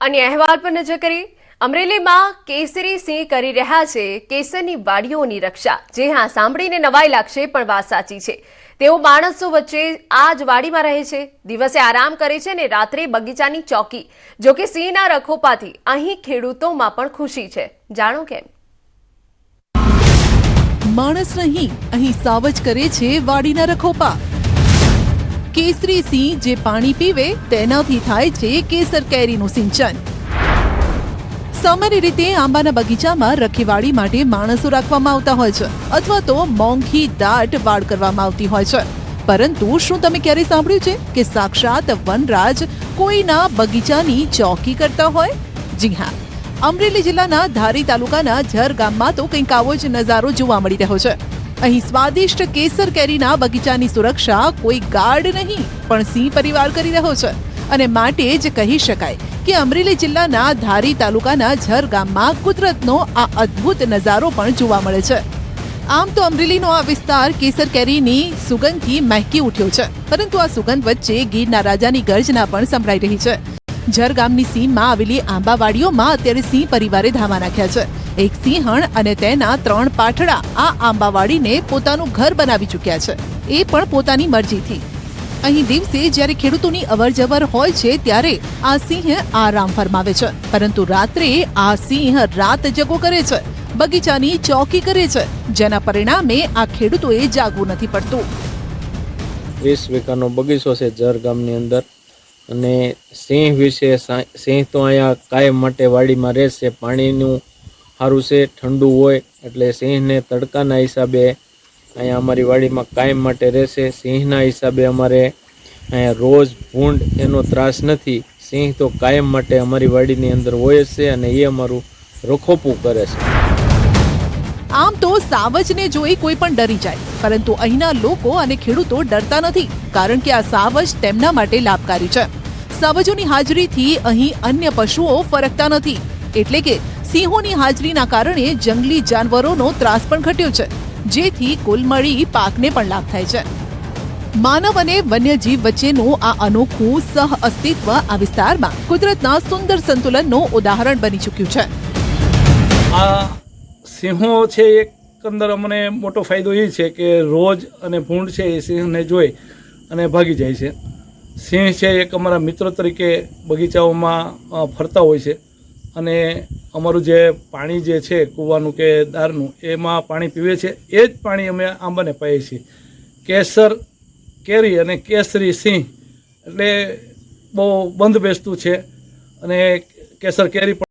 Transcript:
અને અહેવાલ પર નજર કરી અમરેલીમાં કેસરી સિંહ કરી રહ્યા છે કેસરની વાડીઓની રક્ષા। જે હા, સાંભળીને નવાઈ લાગશે પણ વાત સાચી છે। તેઓ માણસો વચ્ચે આ જ વાડીમાં રહે છે, દિવસે આરામ કરે છે ને રાત્રે બગીચાની ચોકી। જો કે સિંહના રખોપાથી અહીં ખેડૂતોમાં પણ ખુશી છે। જાણો કેમ। માણસ નહીં, અહીં સાવજ કરે છે વાડીના રખોપા। કેસરી સિંહ જે પાણી પીવે તેનાથી થાય છે કેસર કેરીનું સિંચન। સામાન્ય રીતે આંબાના બગીચામાં રખેવાળી માટે માણસો રાખવામાં આવતા હોય છે અથવા તો મોંઘી દાટ વાડ કરવામાં આવતી હોય છે, પરંતુ શું તમે ક્યારે સાંભળ્યું છે કે સાક્ષાત વનરાજ કોઈના બગીચાની ચોકી કરતા હોય? જી હા, અમરેલી જિલ્લાના ધારી તાલુકાના ઝર ગામમાં તો કંઈક આવો જ નજારો જોવા મળી રહ્યો છે। અહીં સ્વાદિષ્ટ કેસર કેરીના બગીચાની સુરક્ષા કોઈ ગાર્ડ નહીં પણ સિંહ પરિવાર કરી રહ્યો છે, અને માટે જ કહી શકાય કે અમરેલી જિલ્લાના ધારી તાલુકાના ઝર ગામમાં કુદરતનો આ અદ્ભુત નજારો પણ જોવા મળે છે। આમ તો અમરેલીનો આ વિસ્તાર કેસર કેરીની સુગંધથી મહેકી ઉઠ્યો છે, પરંતુ આ સુગંધ વચ્ચે ગીરના રાજાની ગર્જના પણ સંભળાઈ રહી છે। ઝર ગામની સીમમાં આવેલી આંબાવાડીઓમાં અત્યારે સિંહ પરિવારે ધામા નાખ્યા છે। એક સિંહણ અને તેના 3 પાઠડા આ આંબાવાડીને પોતાનું ઘર બનાવી ચૂક્યા છે, એ પણ પોતાની મરજીથી। અહીં દિવસે જ્યારે ખેડૂતોની અવરજવર હોય છે ત્યારે આ સિંહ આરામ ફરમાવે છે, પરંતુ રાત્રે આ સિંહ રાત જગો કરે છે, બગીચાની ચોકી કરે છે, જેના પરિણામે આ ખેડૂતોએ જાગવું નથી પડતું। 20 વીઘાનો બગીચો છે ઝર ગામની અંદર, અને સિંહ વિશે સિંહ તો અહીંયા કાયમ માટે વાડીમાં રહેશે। પાણીનું સારું છે, ઠંડુ હોય એટલે સિંહને તડકાના હિસાબે અહીંયા અમારી વાડીમાં કાયમ માટે રહેશે। સિંહના હિસાબે અમારે અહીંયા રોજ ભૂંડ એનો ત્રાસ નથી। સિંહ તો કાયમ માટે અમારી વાડીની અંદર હોય જ છે અને એ અમારું રખોપું કરે છે। આમ તો સાવજને જોઈ કોઈ પણ ડરી જાય, પરંતુ અહીંના લોકો અને ખેડૂતો ડરતા નથી, કારણ કે આ સાવજ તેમના માટે લાભકારી છે। સાવજોની હાજરીથી અહીં અન્ય પશુઓ ફરકતા નથી, એટલે કે સિંહોની હાજરીના કારણે જંગલી જાનવરોનો ત્રાસ પણ ઘટ્યો છે, જેથી કુલ મળી પાકને પણ લાભ થાય છે। માનવ અને વન્યજીવ વચ્ચેનું આ અનોખું સહ અસ્તિત્વ આ વિસ્તારમાં કુદરતના સુંદર સંતુલનનું ઉદાહરણ બની ચૂક્યું છે। આ સિંહો છે, એકંદર અમને મોટો ફાયદો એ છે કે રોજ અને ભૂંડ છે એ સિંહને જોઈ અને ભાગી જાય છે। સિંહ છે એક અમારા મિત્ર તરીકે બગીચાઓમાં ફરતા હોય છે, અને અમારું જે પાણી જે છે કૂવાનું કે દારનું એમાં પાણી પીવે છે, એ જ પાણી અમે આંબાને પાઈએ છીએ। કેસર કેરી અને કેસરી સિંહ એટલે બહુ બંધ બેસતું છે, અને કેસર કેરી પણ